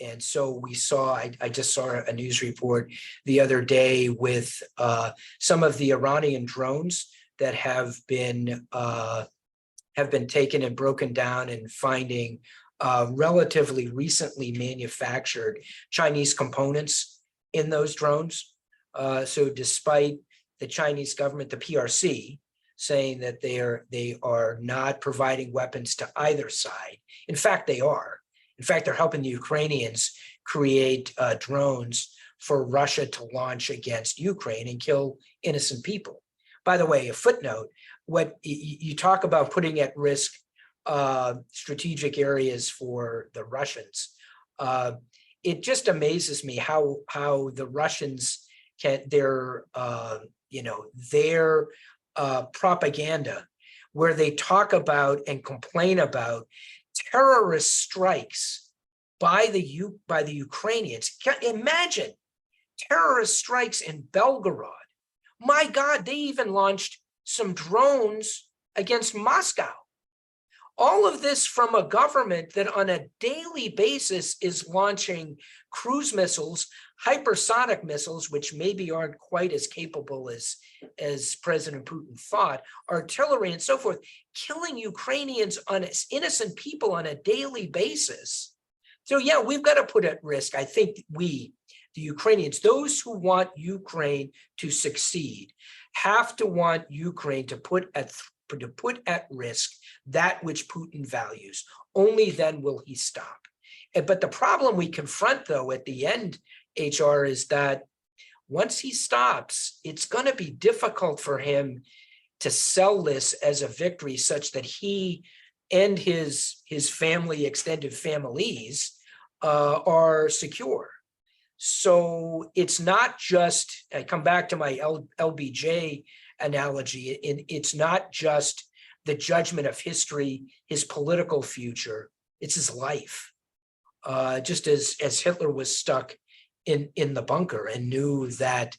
And so we saw, I just saw a news report the other day with some of the Iranian drones that have been taken and broken down, and finding relatively recently manufactured Chinese components in those drones. So despite the Chinese government, the PRC, saying that they are not providing weapons to either side. In fact, they are. In fact, they're helping the Ukrainians create drones for Russia to launch against Ukraine and kill innocent people. By the way, a footnote, what you talk about putting at risk strategic areas for the Russians. It just amazes me how the Russians can, their propaganda, where they talk about and complain about terrorist strikes by the Ukrainians. Imagine terrorist strikes in Belgorod. My God, they even launched some drones against Moscow. All of this from a government that on a daily basis is launching cruise missiles, hypersonic missiles, which maybe aren't quite as capable as President Putin thought, artillery and so forth, killing Ukrainians, on innocent people on a daily basis. So yeah, we've got to put at risk, I think the Ukrainians, those who want Ukraine to succeed, have to want Ukraine to put at risk that which Putin values. Only then will he stop. But the problem we confront, though, at the end, HR, is that once he stops, it's going to be difficult for him to sell this as a victory such that he and his family, extended families, are secure. So it's not just, I come back to my LBJ analogy, it's not just the judgment of history, his political future, it's his life. Just as Hitler was stuck in the bunker and knew that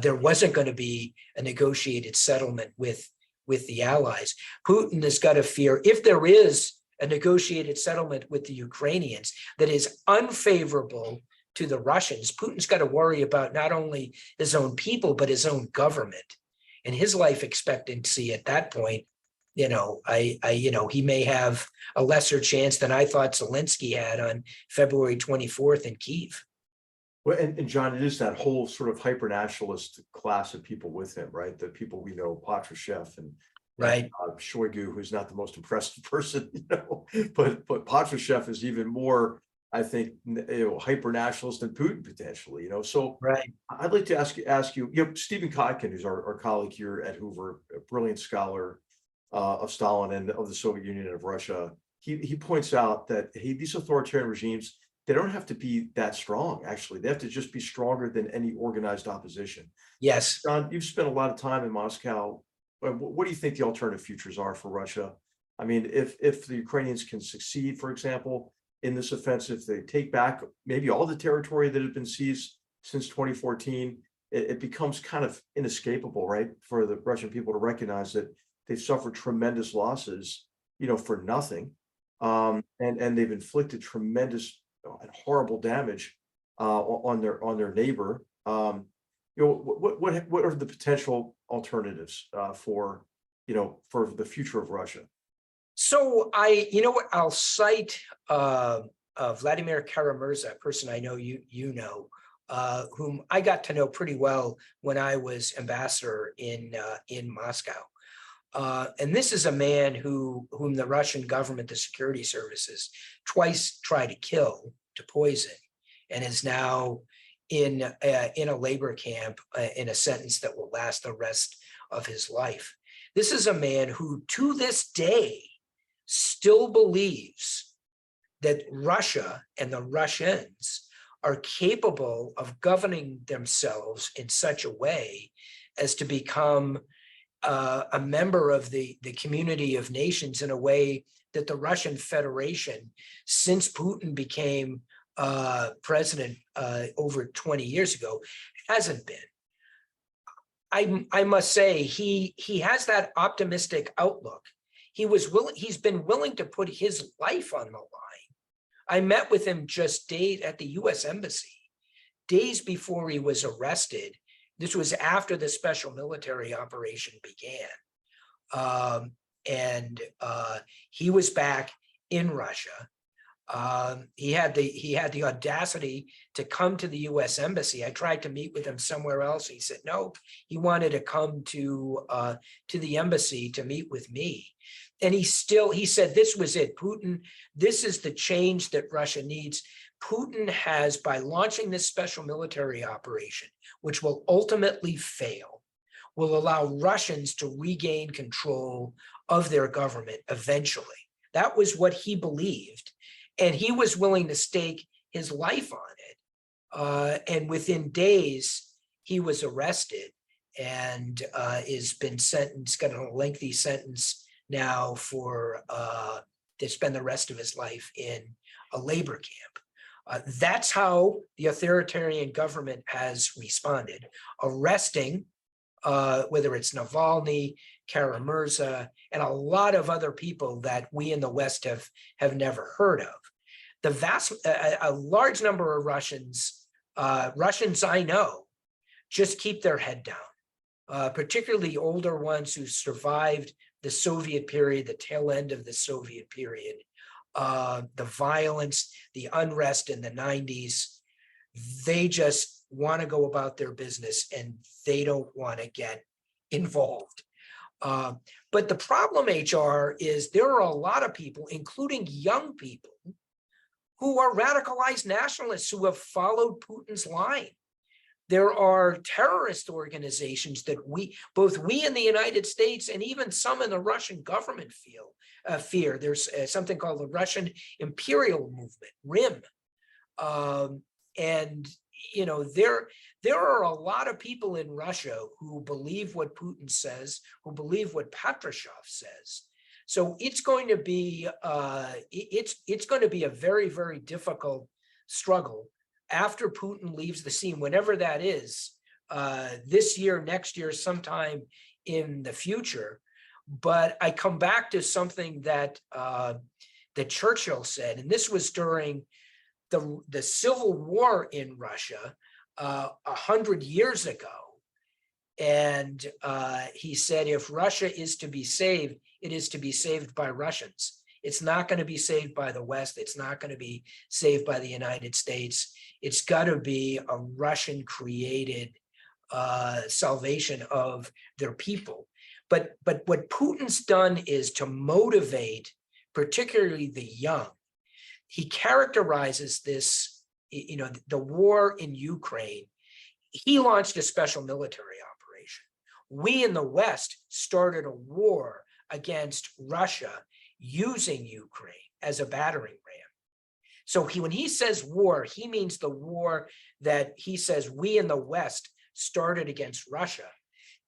there wasn't going to be a negotiated settlement with the Allies. Putin has got to fear, if there is a negotiated settlement with the Ukrainians that is unfavorable to the Russians, Putin's got to worry about not only his own people, but his own government. And his life expectancy at that point, he may have a lesser chance than I thought Zelensky had on February 24th in Kyiv. Well, and John, it is that whole sort of hyper-nationalist class of people with him, right? The people we know, Patrushev and right, Shoigu, who's not the most impressive person, but Patrushev is even more, I think, hyper-nationalist than Putin potentially, So right. I'd like to ask you, Stephen Kotkin, who's our colleague here at Hoover, a brilliant scholar of Stalin and of the Soviet Union and of Russia. He points out that these authoritarian regimes, they don't have to be that strong. Actually, they have to just be stronger than any organized opposition. Yes. John, you've spent a lot of time in Moscow. What do you think the alternative futures are for Russia? I mean, if the Ukrainians can succeed, for example, in this offensive, they take back maybe all the territory that had been seized since 2014, it becomes kind of inescapable, right? For the Russian people to recognize that they've suffered tremendous losses, for nothing. And they've inflicted tremendous and horrible damage on their neighbor. What are the potential alternatives for the future of Russia? So I'll cite Vladimir Kara-Murza, a person I know you know, whom I got to know pretty well when I was ambassador in Moscow. And this is a man whom the Russian government, the security services, twice tried to kill, to poison, and is now in a labor camp in a sentence that will last the rest of his life. This is a man who, to this day, still believes that Russia and the Russians are capable of governing themselves in such a way as to become a member of the community of nations in a way that the Russian Federation, since Putin became president over 20 years ago, hasn't been. I must say he has that optimistic outlook. He's been willing to put his life on the line. I met with him just days at the US Embassy, days before he was arrested. This was after the special military operation began. He was back in Russia. He had the audacity to come to the US Embassy. I tried to meet with him somewhere else. He said no, he wanted to come to the embassy to meet with me. And he said this was it. Putin, this is the change that Russia needs. Putin has, by launching this special military operation, which will ultimately fail, will allow Russians to regain control of their government eventually. That was what he believed. And he was willing to stake his life on it. And within days, he was arrested and has been sentenced, got a lengthy sentence now for to spend the rest of his life in a labor camp. That's how the authoritarian government has responded, arresting, whether it's Navalny, Kara-Murza, and a lot of other people that we in the West have never heard of. A large number of Russians I know, just keep their head down, particularly older ones who survived the Soviet period, the tail end of the Soviet period, the violence, the unrest in the 90s. They just want to go about their business and they don't want to get involved. But the problem, HR, is there are a lot of people, including young people, who are radicalized nationalists who have followed Putin's line. There are terrorist organizations that both we in the United States and even some in the Russian government fear. There's something called the Russian imperial movement, RIM. And you know, there are a lot of people in Russia who believe what Putin says, who believe what Patrushev says. So it's going to be it's going to be a very, very difficult struggle after Putin leaves the scene, whenever that is, this year, next year, sometime in the future. But I come back to something that that Churchill said, and this was during the civil war in Russia 100 years ago. And he said, if Russia is to be saved, it is to be saved by Russians. It's not going to be saved by the West. It's not going to be saved by the United States. It's got to be a Russian created salvation of their people. But what Putin's done is to motivate, particularly the young. He characterizes this, you know, the war in Ukraine. He launched a special military operation. We in the West started a war against Russia using Ukraine as a battering ram. So when he says war, he means the war that he says we in the West started against Russia.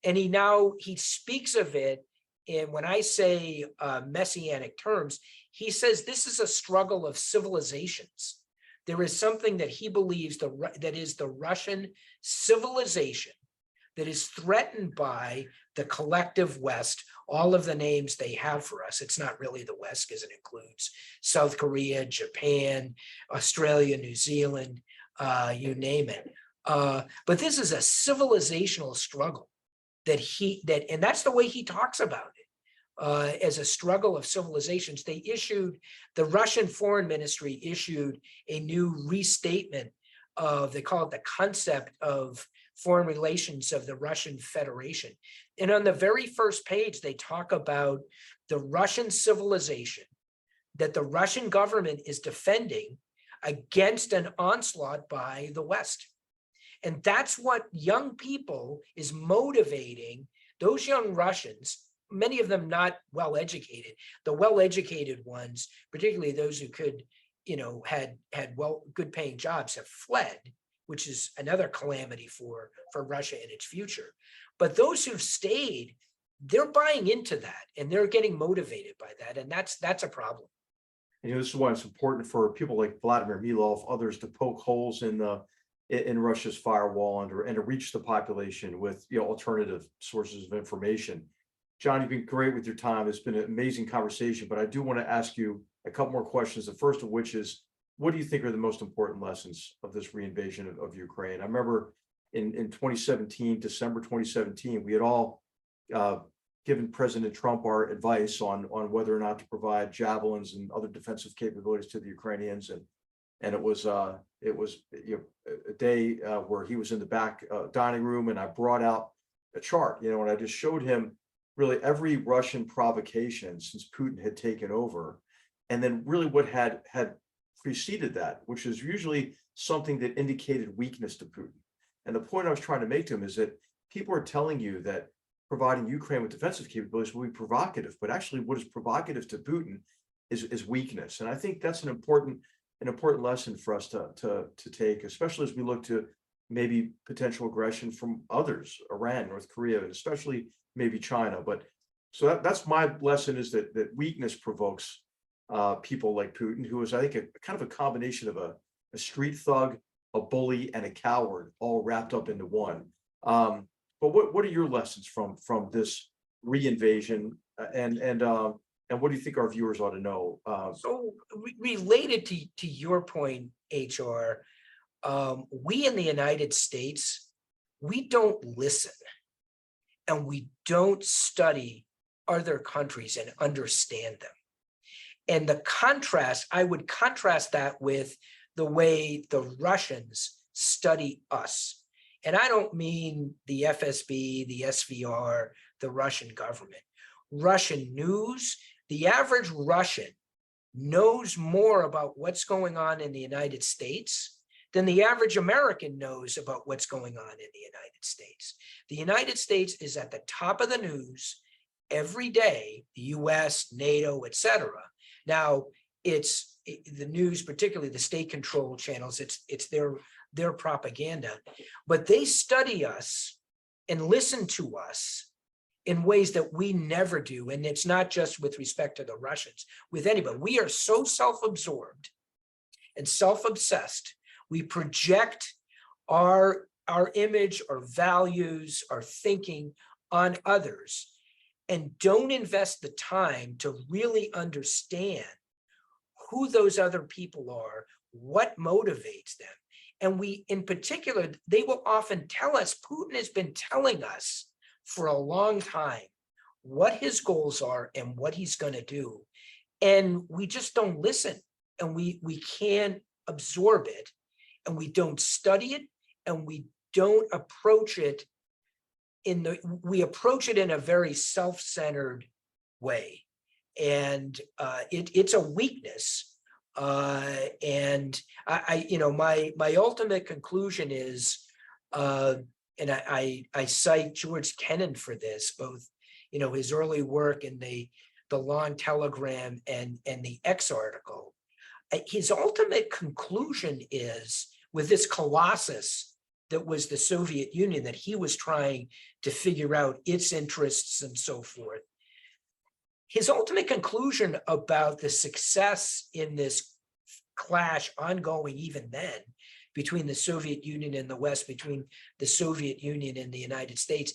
And he speaks of it in, when I say messianic terms, he says this is a struggle of civilizations. There is something that he believes that is the Russian civilization that is threatened by the collective West, all of the names they have for us. It's not really the West because it includes South Korea, Japan, Australia, New Zealand, you name it. But this is a civilizational struggle and that's the way he talks about it, as a struggle of civilizations. The Russian Foreign Ministry issued a new restatement of, they call it the concept of foreign relations of the Russian Federation. And on the very first page, they talk about the Russian civilization that the Russian government is defending against an onslaught by the West. And that's what young people is motivating those young Russians, many of them not well-educated. The well-educated ones, particularly those who could, you know, had good paying jobs, have fled, which is another calamity for Russia in its future. But those who've stayed, they're buying into that and they're getting motivated by that. And that's a problem. You know, this is why it's important for people like Vladimir Milov, others, to poke holes in the in Russia's firewall and to reach the population with alternative sources of information. John, you've been great with your time. It's been an amazing conversation, but I do want to ask you a couple more questions. The first of which is, what do you think are the most important lessons of this reinvasion of Ukraine? I remember in 2017, December 2017, we had all given President Trump our advice on whether or not to provide javelins and other defensive capabilities to the Ukrainians, and it was a day where he was in the back dining room, and I brought out a chart, and I just showed him really every Russian provocation since Putin had taken over, and then really what had preceded that, which is usually something that indicated weakness to Putin. And the point I was trying to make to him is that people are telling you that providing Ukraine with defensive capabilities will be provocative, but actually what is provocative to Putin is weakness. And I think that's an important lesson for us to take, especially as we look to maybe potential aggression from others, Iran, North Korea, and especially maybe China. But so that's my lesson, is that weakness provokes people like Putin, who is, I think, a kind of a combination of a street thug, a bully, and a coward, all wrapped up into one. But what are your lessons from this reinvasion, and what do you think our viewers ought to know? So related to your point, HR, we in the United States, we don't listen and we don't study other countries and understand them. And the contrast, I would contrast that with the way the Russians study us. And I don't mean the FSB, the SVR, the Russian government. Russian news, the average Russian knows more about what's going on in the United States than the average American knows about what's going on in the United States. The United States is at the top of the news every day, the US, NATO, et cetera. Now, it's the news, particularly the state-controlled channels, it's their propaganda, but they study us and listen to us in ways that we never do. And it's not just with respect to the Russians, with anybody. We are so self-absorbed and self-obsessed. We project our image, our values, our thinking on others, and don't invest the time to really understand who those other people are, what motivates them. And we, in particular, they will often tell us, Putin has been telling us for a long time what his goals are and what he's going to do. And we just don't listen, and we can't absorb it, and we don't study it, and we don't approach it we approach it in a very self-centered way. And it's a weakness. And my ultimate conclusion is, and I cite George Kennan for this, both, his early work in the long telegram and the X article. His ultimate conclusion is, with this colossus that was the Soviet Union, that he was trying to figure out its interests and so forth. His ultimate conclusion about the success in this clash ongoing even then between the Soviet Union and the West, between the Soviet Union and the United States,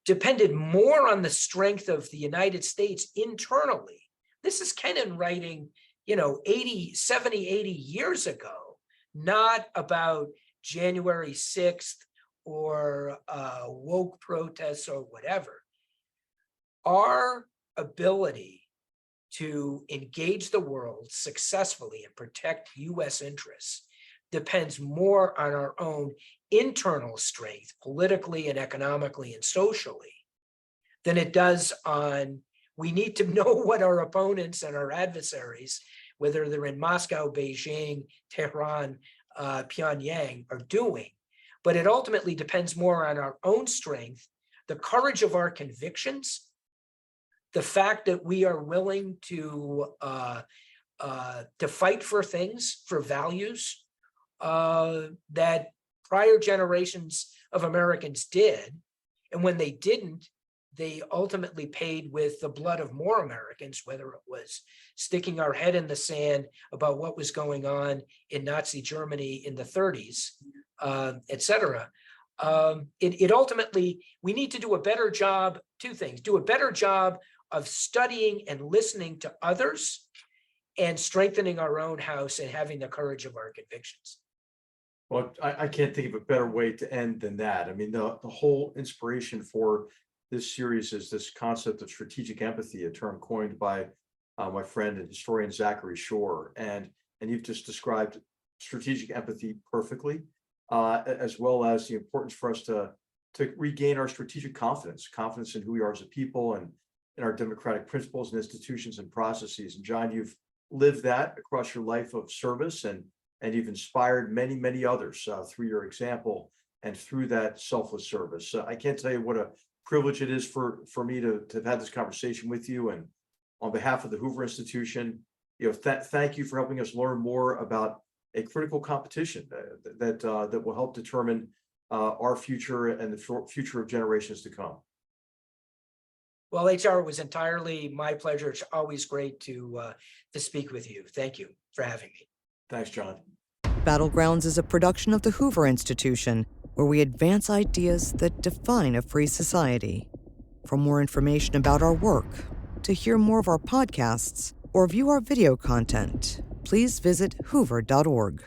depended more on the strength of the United States internally. This is Kennan writing, 70, 80 years ago, not about January 6th or woke protests or whatever. Our ability to engage the world successfully and protect US interests depends more on our own internal strength, politically and economically and socially, than it does on, we need to know what our opponents and our adversaries, whether they're in Moscow, Beijing, Tehran, Pyongyang, are doing. But it ultimately depends more on our own strength, the courage of our convictions, the fact that we are willing to fight for things, for values that prior generations of Americans did. And when they didn't, they ultimately paid with the blood of more Americans, whether it was sticking our head in the sand about what was going on in Nazi Germany in the 30s, et cetera. It ultimately, we need to do a better job, two things, do a better job of studying and listening to others and strengthening our own house and having the courage of our convictions. Well, I can't think of a better way to end than that. I mean, the whole inspiration for this series is this concept of strategic empathy, a term coined by my friend and historian Zachary Shore. And you've just described strategic empathy perfectly, as well as the importance for us to regain our strategic confidence in who we are as a people and in our democratic principles and institutions and processes. And John, you've lived that across your life of service, and you've inspired many, many others through your example and through that selfless service. I can't tell you what a privilege it is for me to have had this conversation with you. And on behalf of the Hoover Institution, thank you for helping us learn more about a critical competition that will help determine our future and the future of generations to come. Well, HR, it was entirely my pleasure. It's always great to speak with you. Thank you for having me. Thanks, John. Battlegrounds is a production of the Hoover Institution, where we advance ideas that define a free society. For more information about our work, to hear more of our podcasts, or view our video content, please visit hoover.org.